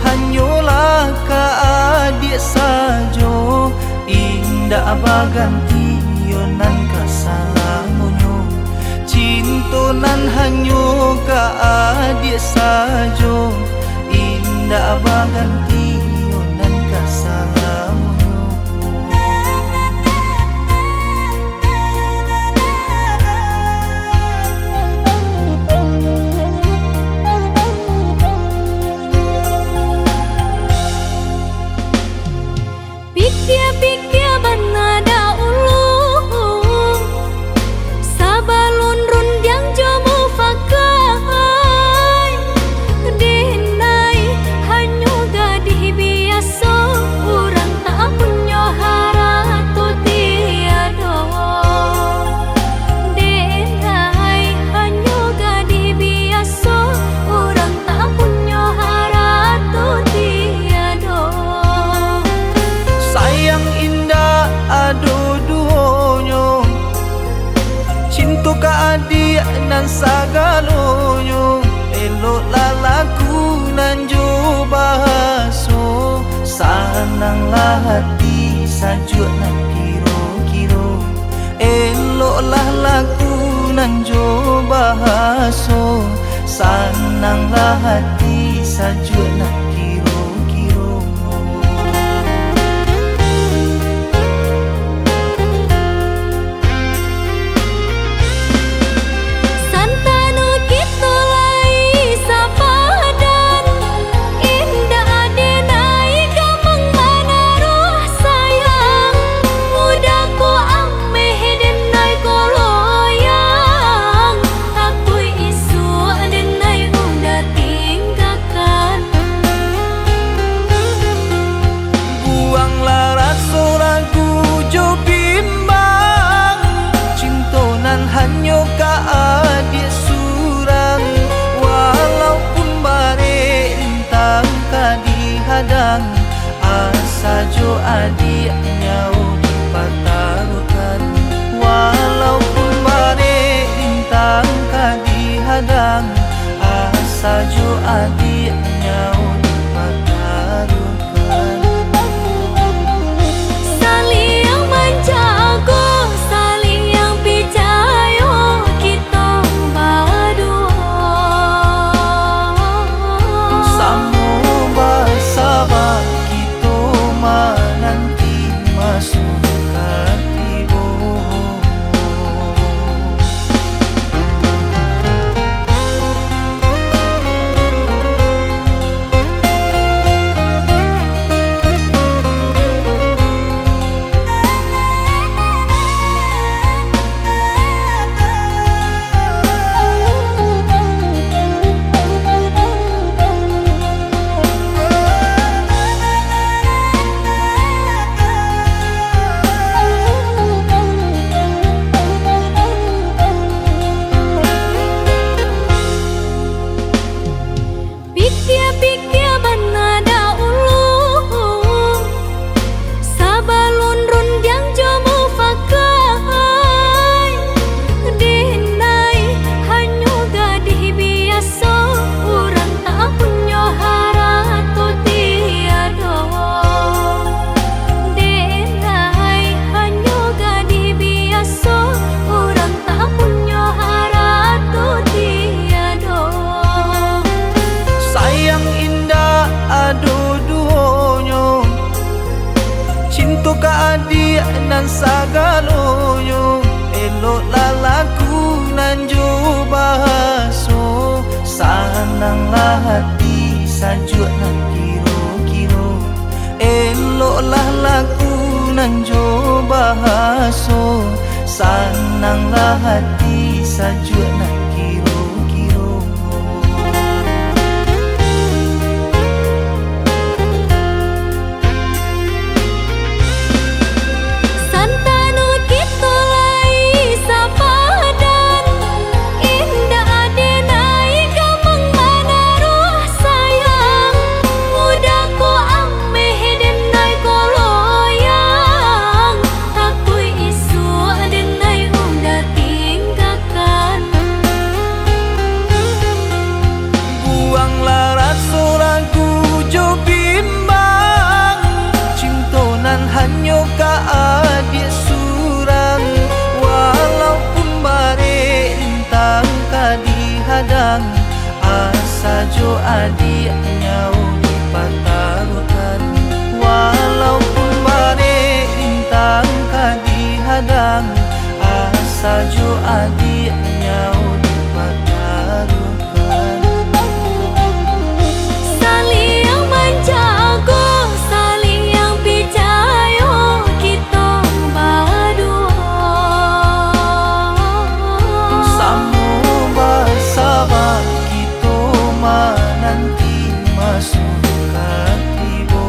hanyolah ka adik sajo, indah baganti yonan kasalamonyo. Cinto nan hanyo ka adik sajo, indah baganti yonan kasalamonyo. Pikir-pikir banada ulu, sabalun rundiang jomu fakai. Denai hanyo gadih biasa, urang tak punya harato tiado. Denai hanyo gadih biasa, urang tak punya harato tiado. Sayang indah ado duonyo, cinta ka adik nan sagalonyo. Eloklah laku nan jo bahaso, sananglah hati sajuk nan kiro-kiro. Eloklah laku nan jo bahaso, sananglah hati sajuk nan kiro-kiro. Santanu kita lai sapadan, indah adenai gamang mana roh sayang. Mudaku ameh denai koloyang, aku isu denai udah tinggalkan. Buanglah rasa ragu jo bimbang, cinta nan hanyo ka adik surang. Walaupun bare intang ka dihadang, asa jo adik nyau dipatarukan. Walaupun bare intang ka dihadang, asa jo adik nyau dipatarukan. Saling menjaga, saling percaya, kita berdua. Samo basaba kito mananti masuk katibo. Pikir-pikir banada ulu, sabalun rundiang jomu fakai. Denai hanyo gadih biasa, urang tak punya harato tiado. Denai hanyo gadih biasa, urang tak punya harato tiado. Sayang indah ado duonyo, cinta ka adik nan sagalonyo. Eloklah laku nan jo bahaso, sananglah hati sajuk nan kiro-kiro. Eloklah laku nan jo bahaso, sananglah hati sajuk nan kiro-kiro. Santanu kita lai sapadan, indah adenai gamang mana roh sayang. Mudaku ameh denai koloyang, aku isu denai udah tinggalkan. sajo adiknya dipatarukan. Walaupun bare bintang kadihadang, sajo adiknya dipatarukan. Saling menjaga, saling percaya, kita berdua. Samo basaba kita menanti masuk katibo.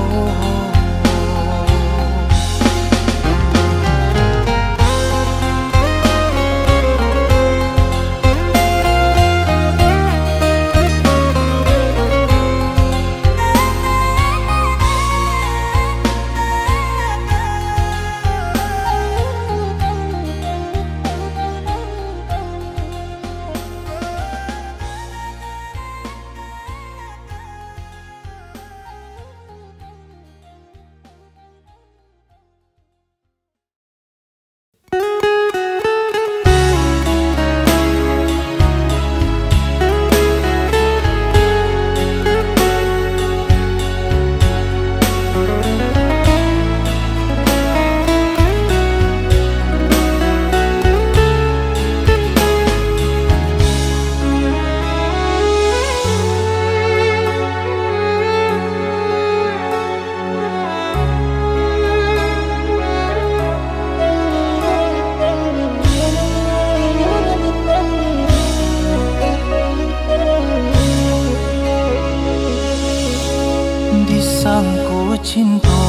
Disangko cinta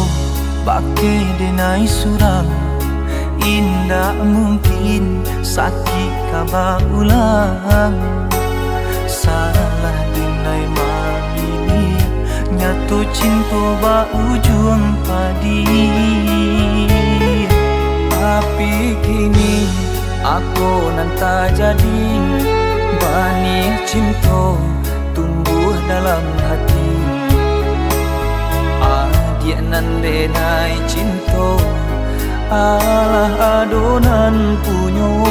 bake denai suram, indah mungkin sakit kaba ulang. Salah denai mamili, nyatu cinta ba ujung padi. Tapi kini aku nanta jadi, bani cinta tumbuh dalam hati. Dia nan denai cinta, alah adonan punyo.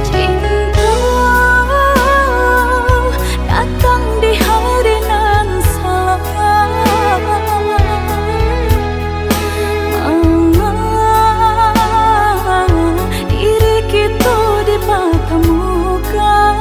Cinta datang di hari nan salah, diri kita dipertemukan.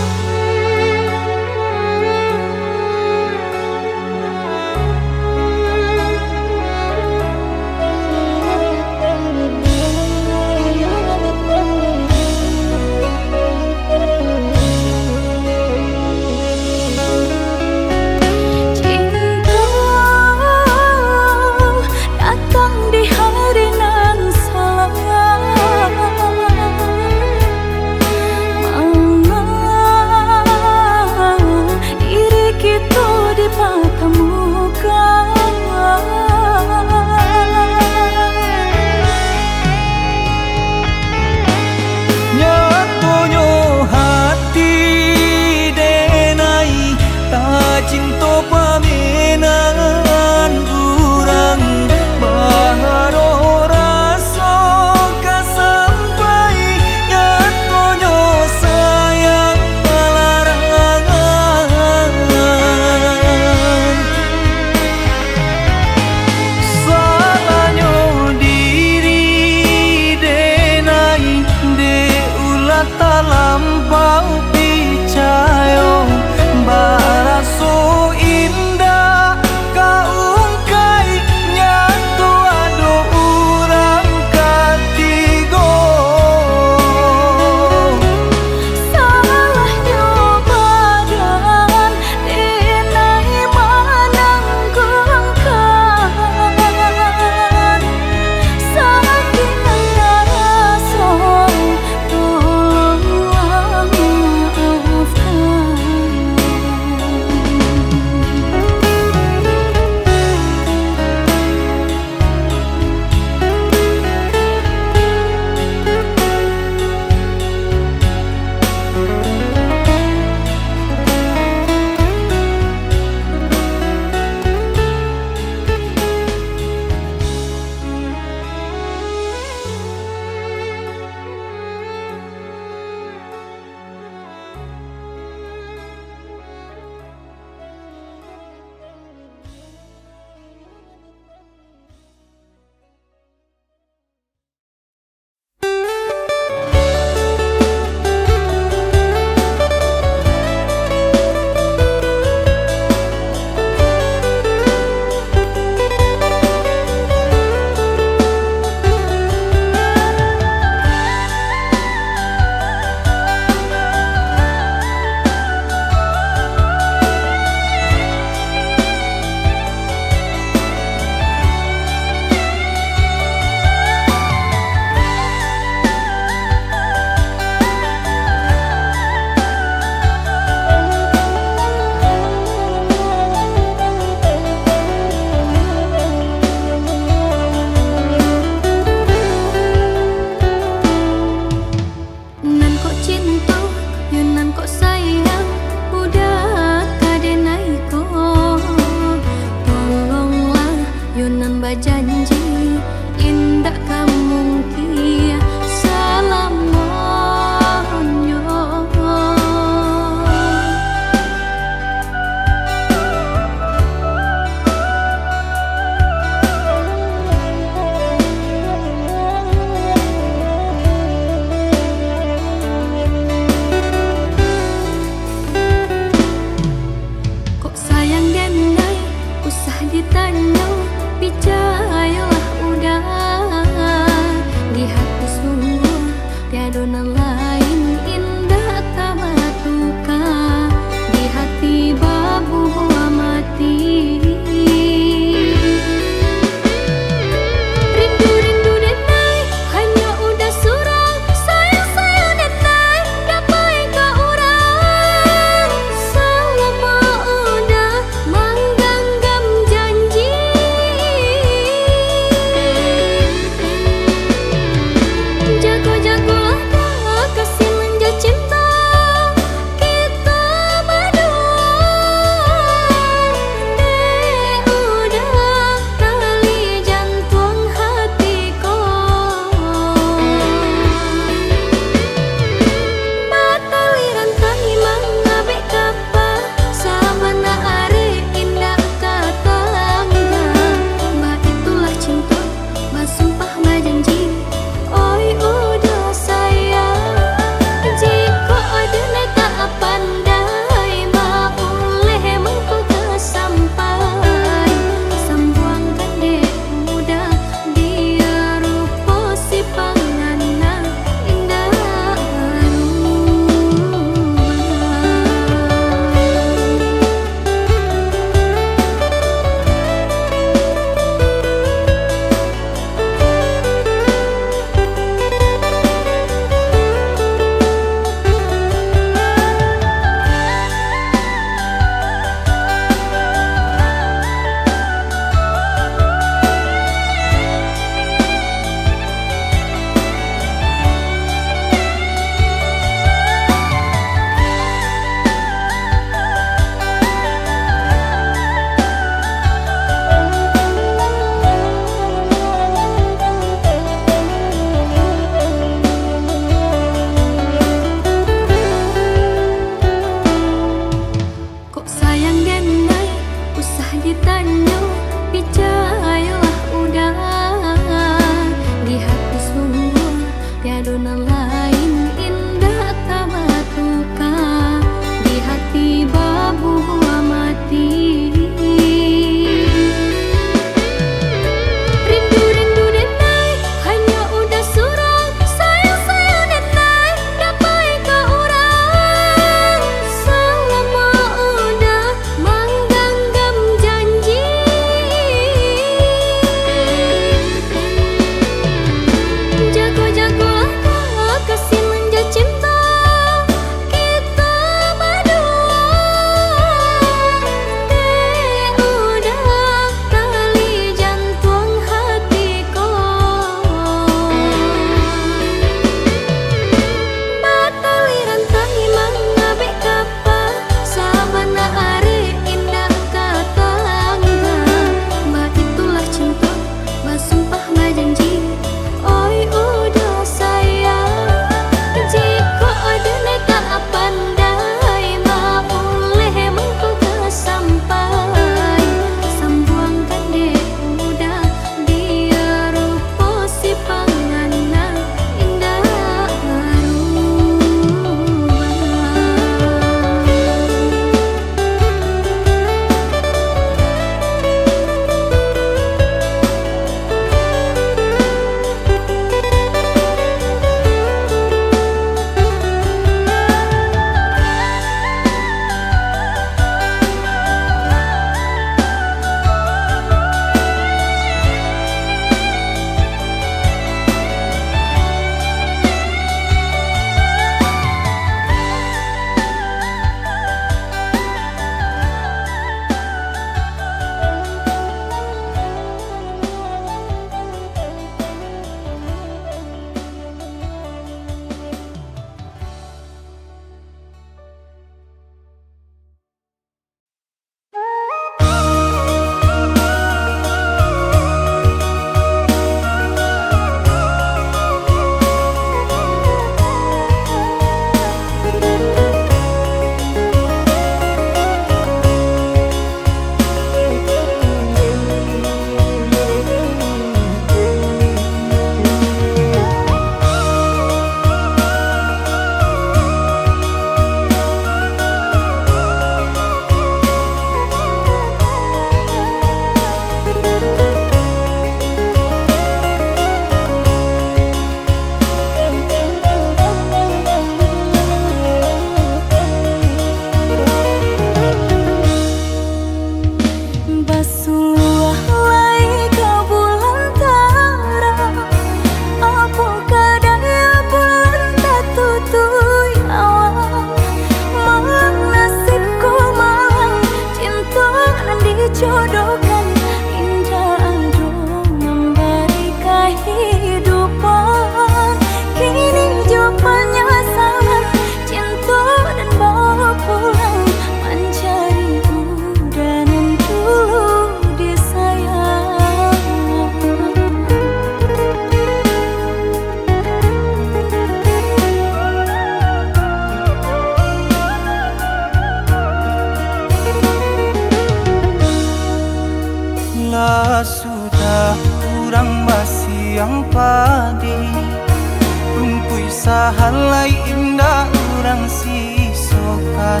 sahalai indah orang sisokan.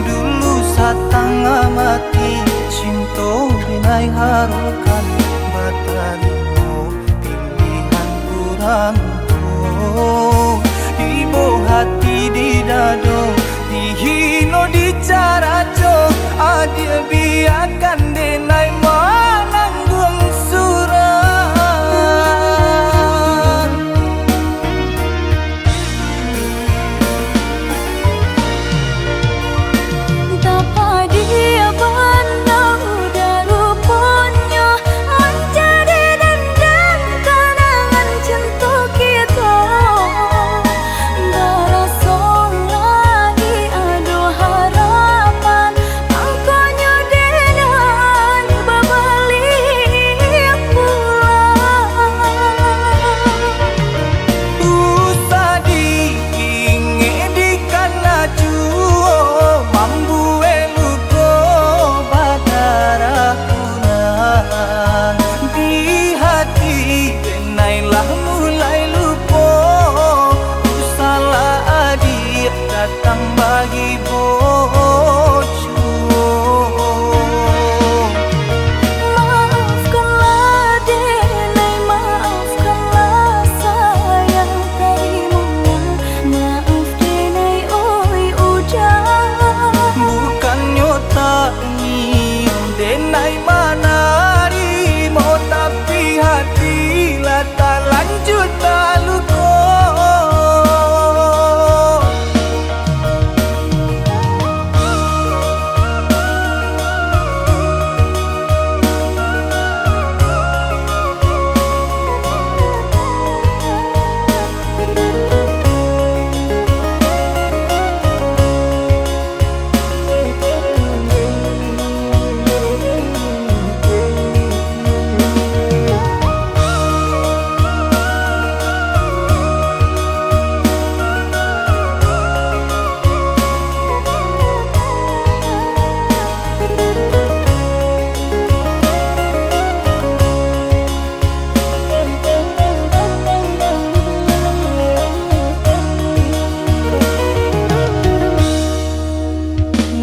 Dulu satanga mati cinta binai harukan. Batalino pilihan kurang tuh. Ibu hati di dado, dihino di caraco. Adia biarkan denai mananggung suran. Tapa dia pandang daruponya menjadi dendam kenangan cinta kita. Berasa lagi ada harapan angkanya denai berbalik pulang. Usah diinge di kana juo mambu eluko badarakunan. Di hati denailah mulai lupo. Salah adik datang bagi bocu. Maafkanlah denai, maafkanlah sayang taimunnya. Maaf denai oi ujang. Bukannya tak nyium denai manari mau, tapi hati lah tak lanjut tak luko.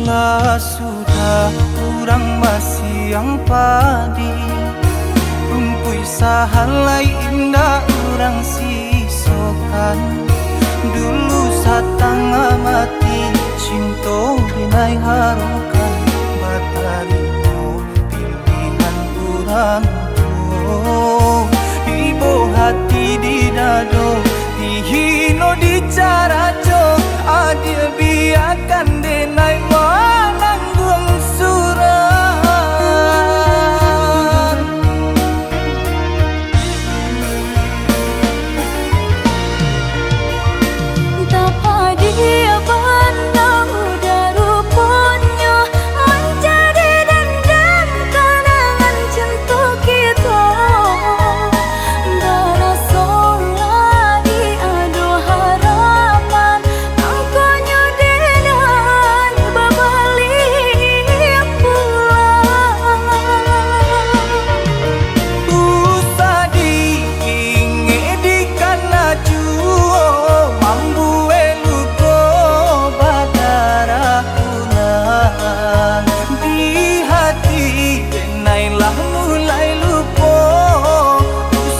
Lah sudah kurang masih yang padi. Rumpui sahalai indah orang sisokan. Dulu satanga mati cinta binai harukan. Batalino pilihan kurang tuh. Ibu hati di dado, dihino di caraco. Adia biarkan denai mananggung suran. Tapa dia pandang daruponya menjadi dendam kenangan cinta kita. Berasa lagi ada harapan angkanya denai berbalik pulang. Usah diinge di kana juo mambu eluko badarakunan. Di hati denailah mulai lupo.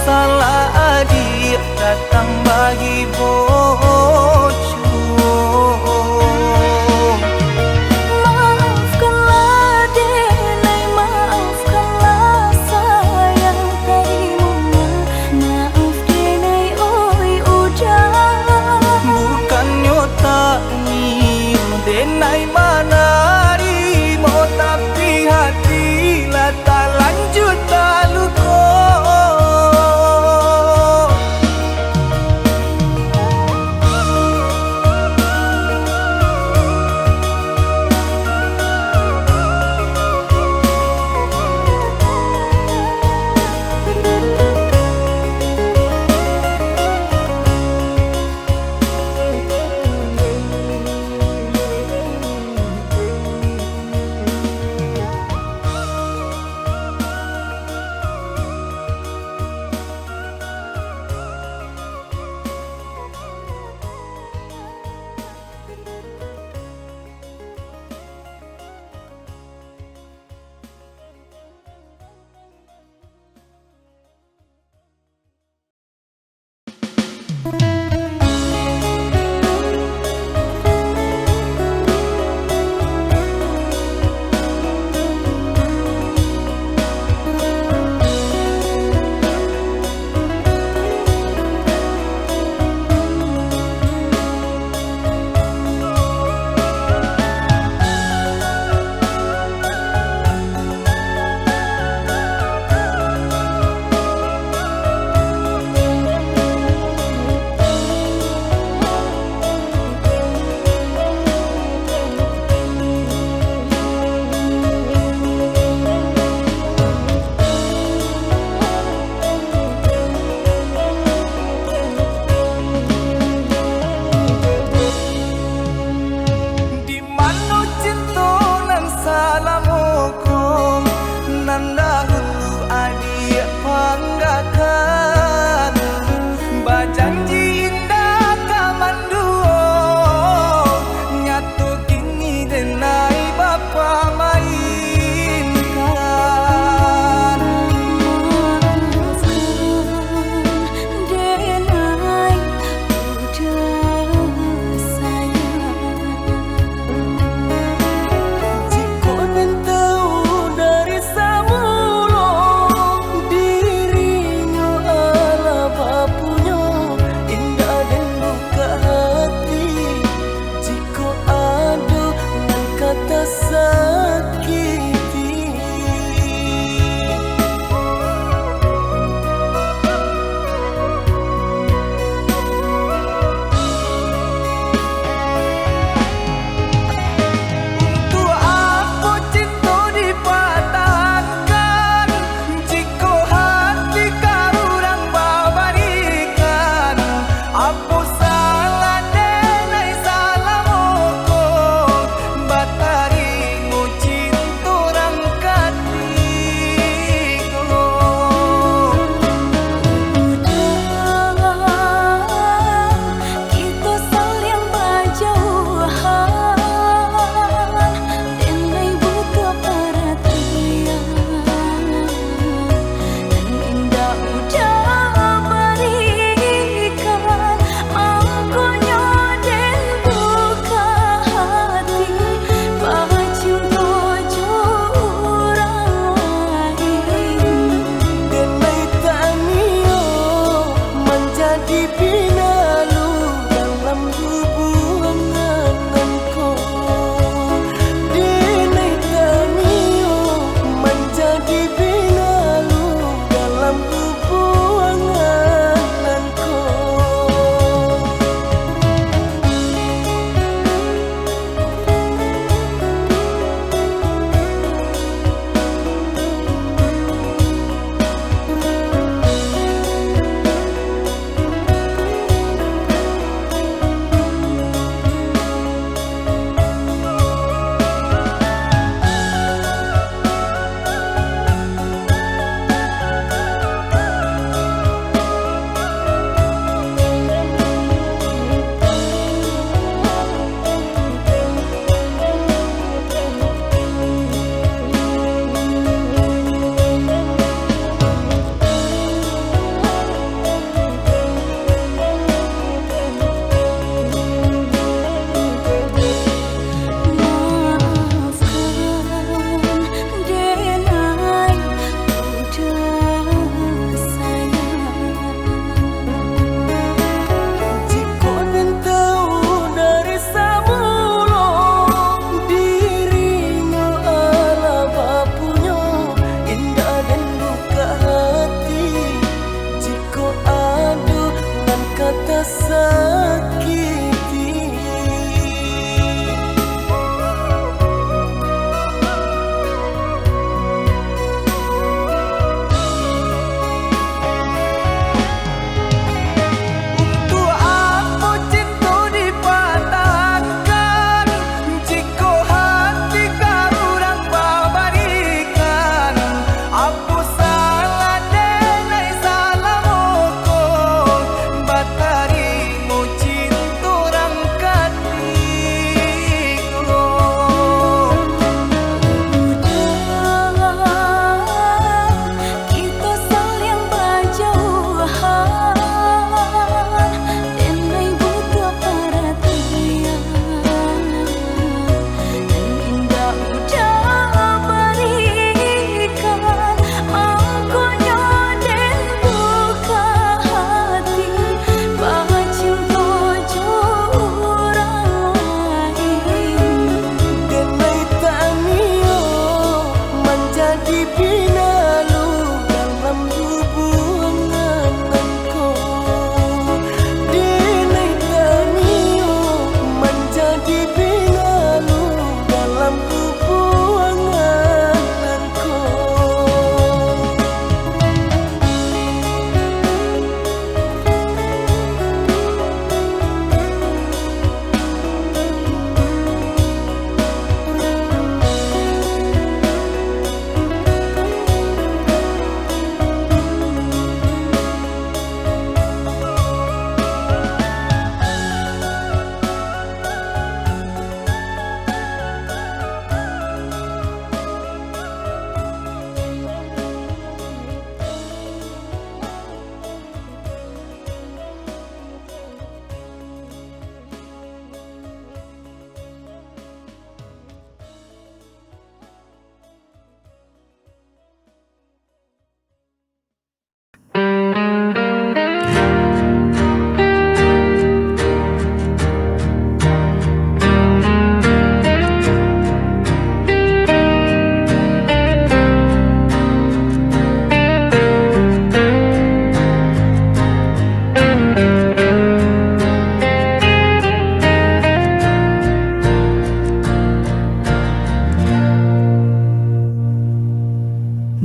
Salah adik datang bagi bocu. Maafkanlah denai, maafkanlah sayang taimunnya. Maaf denai oi ujang. Bukannya tak nyium denai manari mau, tapi hati lah tak lanjut tak luko.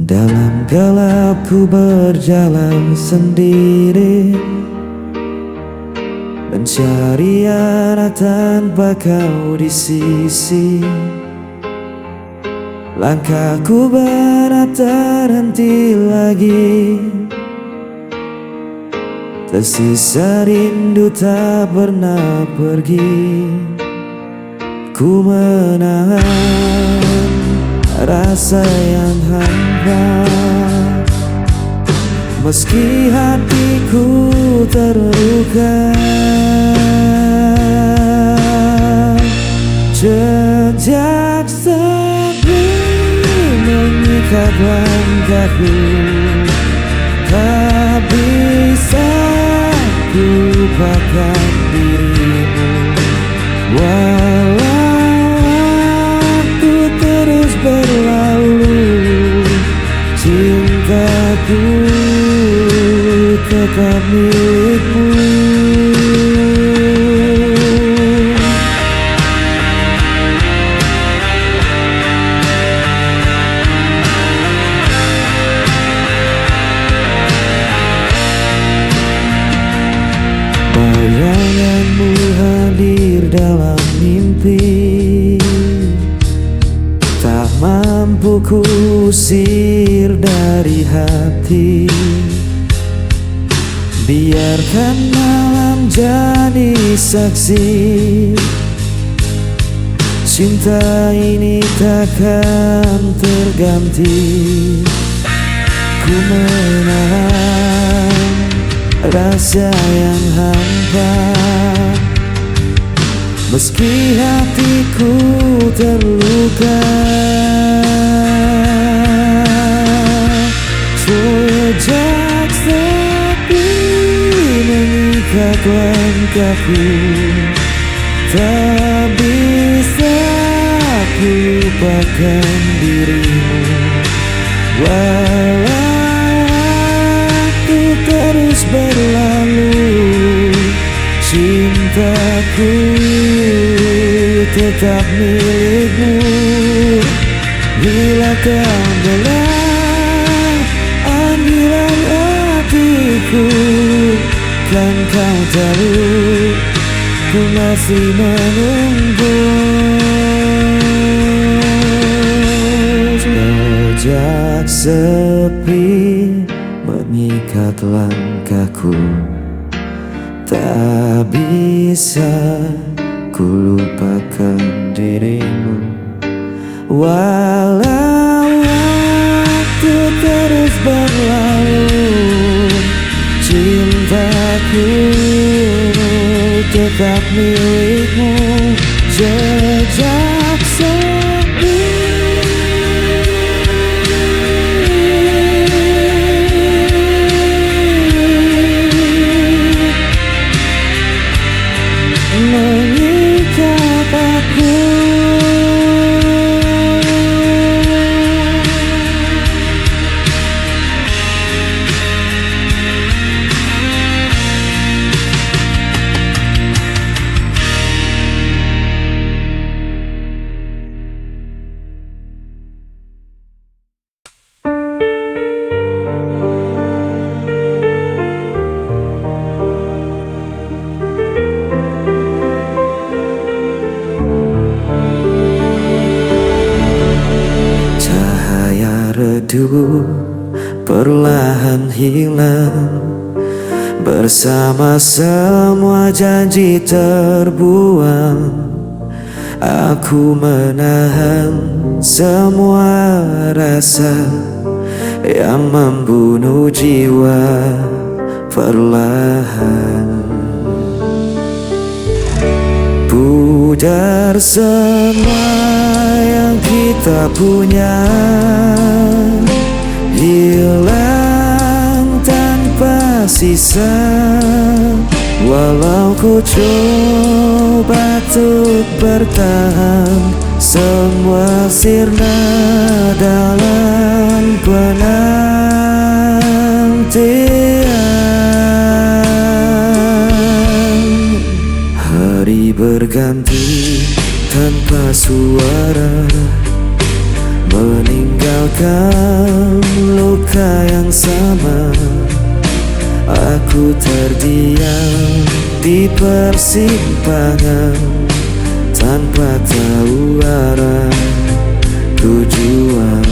Dalam gelap ku berjalan sendiri, mencari arah tanpa kau di sisi. Langkahku berat terhenti lagi, tersisa rindu tak pernah pergi. Ku menahan rasa yang hampa, meski hatiku terluka. Jejak sepi mengikat langkahku, tak bisa ku lupakan dirimu. Walau waktu terus berlalu, cintaku tetap milikmu. Bayanganmu hadir dalam mimpi, tak mampu ku usir dari hati. Biarkan malam jadi saksi, cinta ini takkan terganti. Ku menahan rasa yang hampa, meski hatiku terluka. Jejak sepi mengikat langkahku, tak bisa ku lupakan dirimu. Walau waktu terus berlalu, cintaku tetap milikmu. Bila kau belah panggilan hatiku, kan kau tahu ku masih menunggu. Jejak sepi mengikat langkahku, tak bisa ku lupakan dirimu. Walau waktu terus berlalu, cintaku tetap milikmu. Jejak sepi mengikat aku. Perlahan hilang bersama semua janji terbuang. Aku menahan semua rasa yang membunuh jiwa perlahan. Pudar semua yang kita punya, hilang tanpa sisa. Walau ku coba untuk bertahan, semua sirna dalam penantian. Hari berganti tanpa suara, meninggalkan luka yang sama. Aku terdiam di persimpangan tanpa tahu arah tujuan.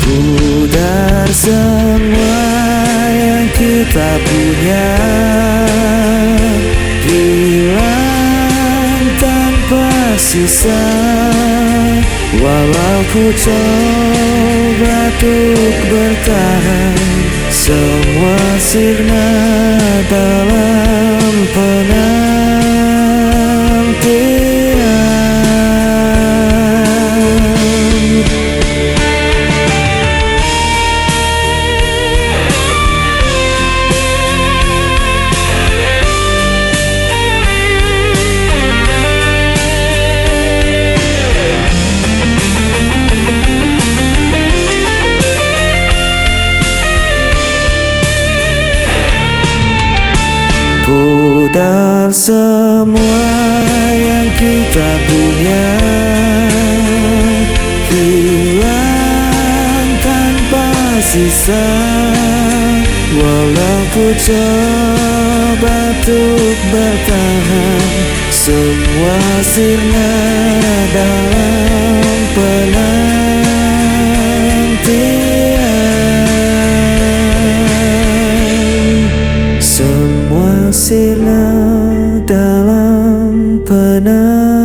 Pudar semua yang kita punya, hilang tanpa sisa. Walau ku coba untuk bertahan, semua sirna dalam penantian. Pudar semua yang kita punya, hilang tanpa sisa. Walau ku coba untuk bertahan, semua sirna dalam penantian. Semua sirna dalam penantian.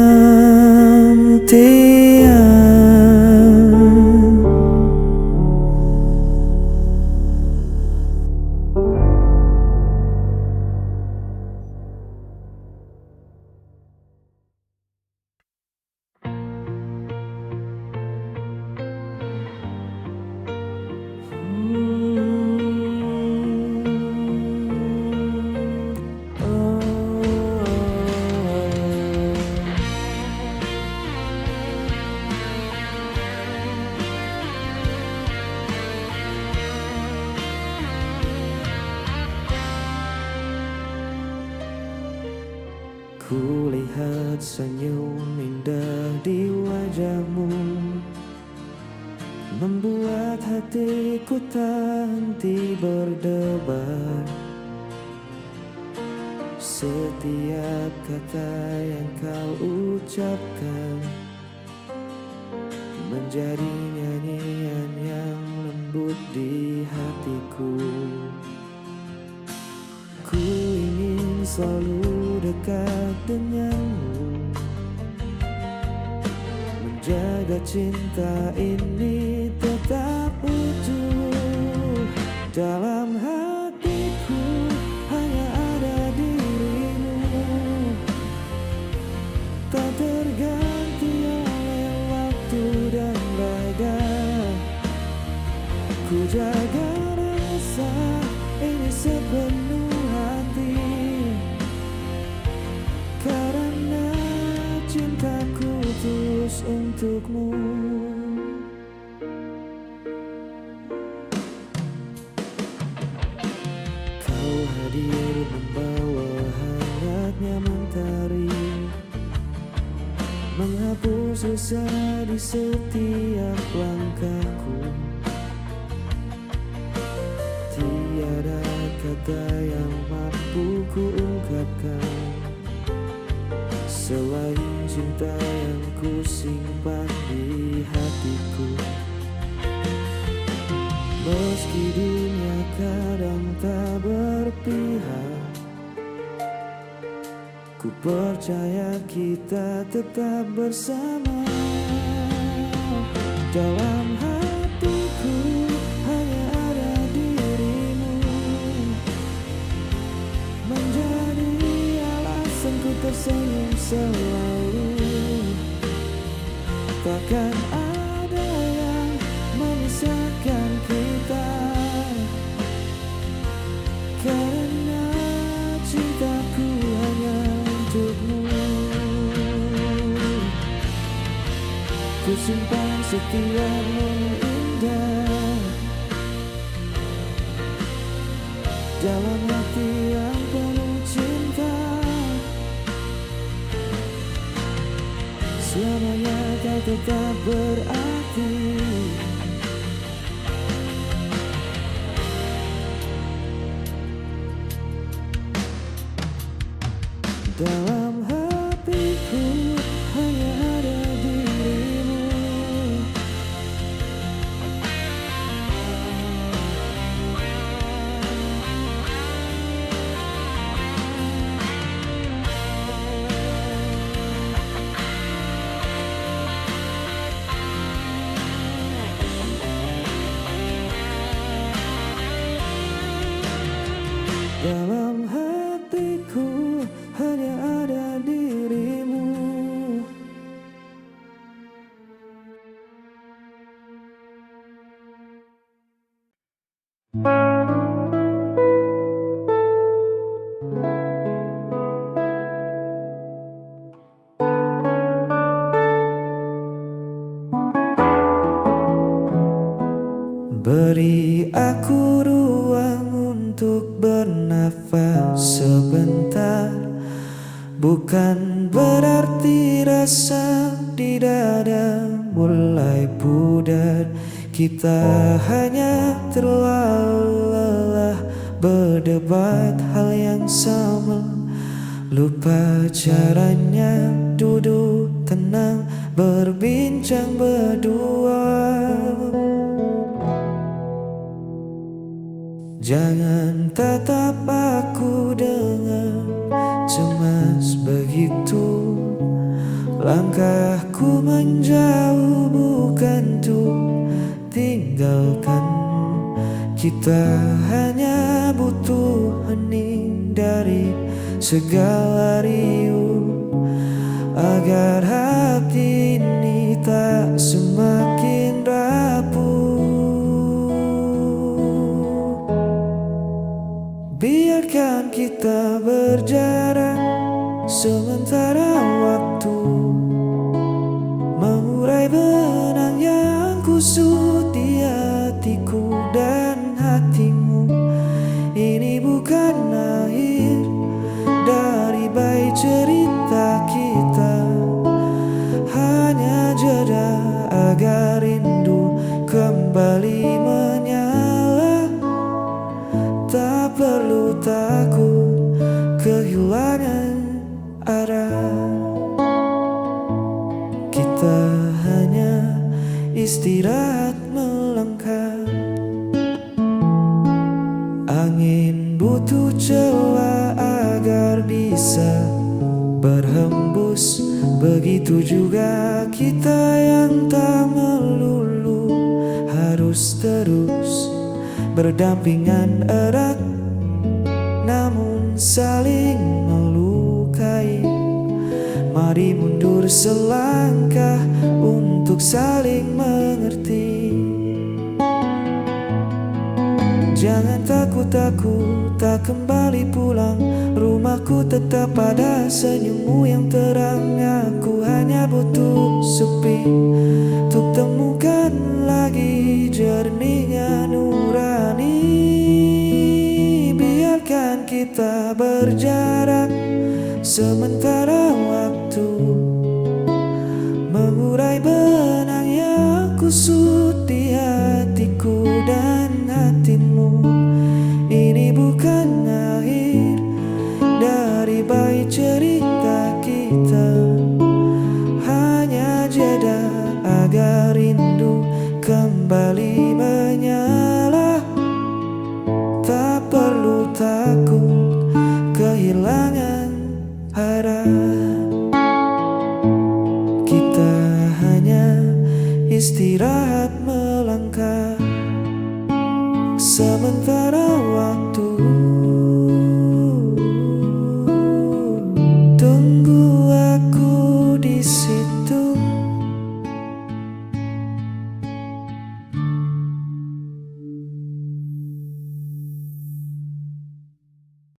Ku lihat senyum indah di wajahmu, membuat hatiku tak henti berdebar. Setiap kata yang kau ucapkan menjadi nyanyian yang lembut di hatiku. Ku ingin selalu dekat denganmu, menjaga cinta ini tetap utuh. Dalam hatiku hanya ada dirimu, tak terganti oleh waktu dan raga. Ku jaga rasa ini sepenuh hati, karena cintaku tulus untukmu. Kau hadir membawa hangatnya mentari, menghapus susah di setiap langkahku. Tiada kata yang mampu ku ungkapkan selain cinta yang ku simpan di hatiku. Meski dunia kadang tak berpihak, ku percaya kita tetap bersama. Dalam hatiku hanya ada dirimu, menjadi alasanku tersenyum selalu. Takkan ada yang memisahkan kita, karena cintaku hanya untukmu. Ku simpan setiap momen indah dalam hati yang penuh cinta. selamanya kau tetap berarti. Dalam hatiku hanya ada dirimu. Dalam hatiku hanya ada dirimu. Beri aku ruang untuk bernafas sebentar. Bukan berarti rasa di dada mulai pudar. Kita hanya terlalu lelah berdebat hal yang sama. Lupa caranya duduk tenang berbincang berdua. Jangan tatap aku dengan cemas begitu. Langkahku menjauh bukan untuk tinggalkan. Kita hanya butuh hening dari segala riuh, agar hati ini tak semakin rapuh. Biarkan kita berjarak sementara waktu, mengurai benang yang kusut di hatiku dan hatimu. Ini bukan akhir dari baik cerita kita, hanya jeda agar rindu kembali menyala. Tak perlu takut kehilangan arah. Kita hanya istirahat melangkah. Angin butuh celah agar bisa berhembus. Begitu juga kita yang tak melulu harus terus berdampingan erat, namun saling melukai. Mari mundur selangkah untuk saling mengerti. Jangan takut aku tak kembali pulang. Rumahku tetap pada senyummu yang terang. Aku hanya butuh sepi untuk temukan lagi jernihnya nurani. Biarkan kita berjarak sementara waktu, mengurai benang yang kusut di hatiku dan hatimu. Ini bukan akhir dari baik cerita kita, hanya jeda agar rindu kembali menyala. Tak perlu takut kehilangan arah. Kita hanya istirahat melangkah sementara waktu.